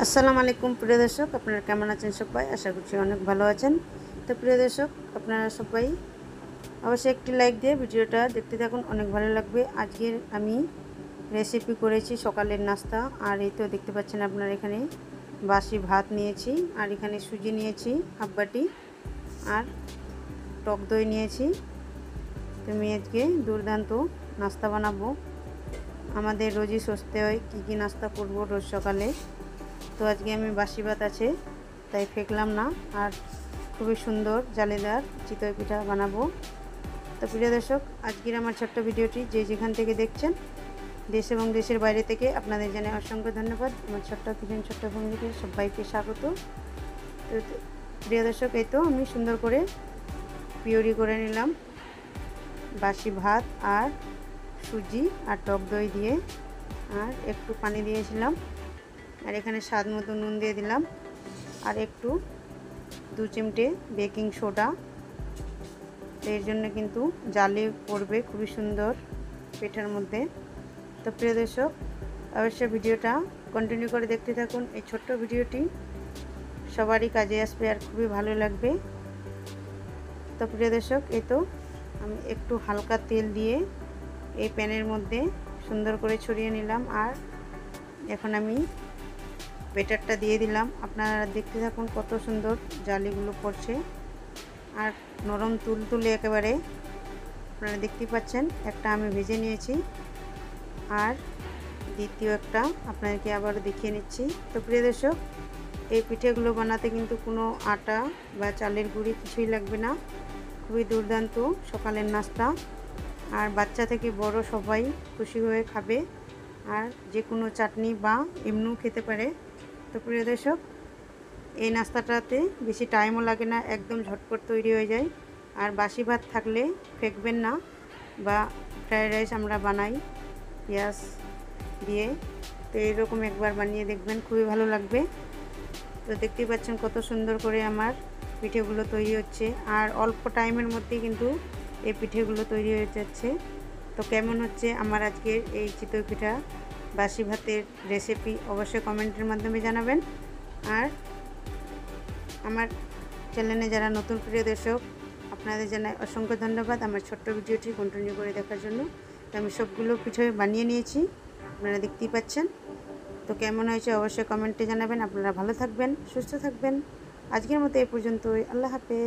আসসালামু আলাইকুম প্রিয় দর্শক, আপনারা কেমন আছেন সবাই? আশা করছি অনেক ভালো আছেন। তো প্রিয় দর্শক, আপনারা সবাই অবশ্যই একটি লাইক দিয়ে ভিডিওটা দেখতে থাকুন, অনেক ভালো লাগবে। আজকের আমি রেসিপি করেছি সকালের নাস্তা। আর এই তো দেখতে পাচ্ছেন আপনারা, এখানে বাসি ভাত নিয়েছি, আর এখানে সুজি নিয়েছি হাফ বাটি, আর টক দই নিয়েছি। তো আমি আজকে দুর্দান্ত নাস্তা বানাবো। আমাদের রোজই সোচতে হয় কী নাস্তা করব রোজ সকালে। তো আজকে আমি বাসি ভাত আছে তাই ফেকলাম না, আর খুবই সুন্দর জালেদার চিতই পিঠা বানাবো। তো প্রিয় দর্শক, আজকের আমার ছোট্ট ভিডিওটি যে যেখান থেকে দেখছেন, দেশ এবং দেশের বাইরে থেকে, আপনাদের জানাই অসংখ্য ধন্যবাদ। আমার ছোট্ট ফ্যামিলিকে সবাইকে স্বাগত। তো প্রিয় দর্শক, এই তো আমি সুন্দর করে পিউরি করে নিলাম বাসি ভাত আর সুজি আর টক দই দিয়ে, আর একটু পানি দিয়েছিলাম, আর এখানে স্বাদ মতো নুন দিয়ে দিলাম, আর একটু 2 চিমটে বেকিং সোডা। এর জন্য কিন্তু জালি পড়বে খুবই সুন্দর পিঠার মধ্যে। তো প্রিয় দর্শক, অবশ্যই ভিডিওটা কন্টিনিউ করে দেখতে থাকুন। এই ছোট্ট ভিডিওটি সবারই কাজে আসবে আর খুবই ভালো লাগবে। তো প্রিয় দর্শক, এই তো আমি একটু হালকা তেল দিয়ে এই প্যানের মধ্যে সুন্দর করে ছড়িয়ে নিলাম, আর এখন আমি বেটারটা দিয়ে দিলাম। আপনারা দেখতে থাকুন কত সুন্দর জালিগুলো পড়ছে, আর নরম তুলতুলে একেবারে। আপনারা দেখতে পাচ্ছেন একটা আমি ভেজে নিয়েছি, আর দ্বিতীয় একটা আপনাদেরকে আবারও দেখিয়ে নিচ্ছি। তো প্রিয় দর্শক, এই পিঠেগুলো বানাতে কিন্তু কোনো আটা বা চালের গুঁড়ি কিছুই লাগবে না। খুবই দুর্দান্ত সকালের নাস্তা, আর বাচ্চা থেকে বড় সবাই খুশি হয়ে খাবে, আর যে কোনো চাটনি বা এমনিও খেতে পারে। তো প্রিয় দর্শক, এই নাস্তাটাতে বেশি টাইমও লাগে না, একদম ঝটপট তৈরি হয়ে যায়। আর বাসি ভাত থাকলে ফেকবেন না, বা ফ্রায়েড রাইস আমরা বানাই পেঁয়াজ দিয়ে, তো এইরকম একবার বানিয়ে দেখবেন, খুবই ভালো লাগবে। তো দেখতেই পাচ্ছেন কত সুন্দর করে আমার পিঠেগুলো তৈরি হচ্ছে, আর অল্প টাইমের মধ্যেই কিন্তু এই পিঠেগুলো তৈরি হয়ে যাচ্ছে। তো কেমন হচ্ছে আমার আজকের এই চিতই পিঠা বাসি ভাতের রেসিপি, অবশ্যই কমেন্টের মাধ্যমে জানাবেন। আর আমার চ্যানেলে যারা নতুন প্রিয় দর্শক, আপনাদের জানাই অসংখ্য ধন্যবাদ আমার ছোট্ট ভিডিওটি কন্টিনিউ করে দেখার জন্য। তো আমি সবগুলো পিঠে বানিয়ে নিয়েছি, আপনারা দেখতেই পাচ্ছেন। তো কেমন হয়েছে অবশ্যই কমেন্টে জানাবেন। আপনারা ভালো থাকবেন, সুস্থ থাকবেন। আজকের মতো এই পর্যন্তই। আল্লাহ হাফেজ।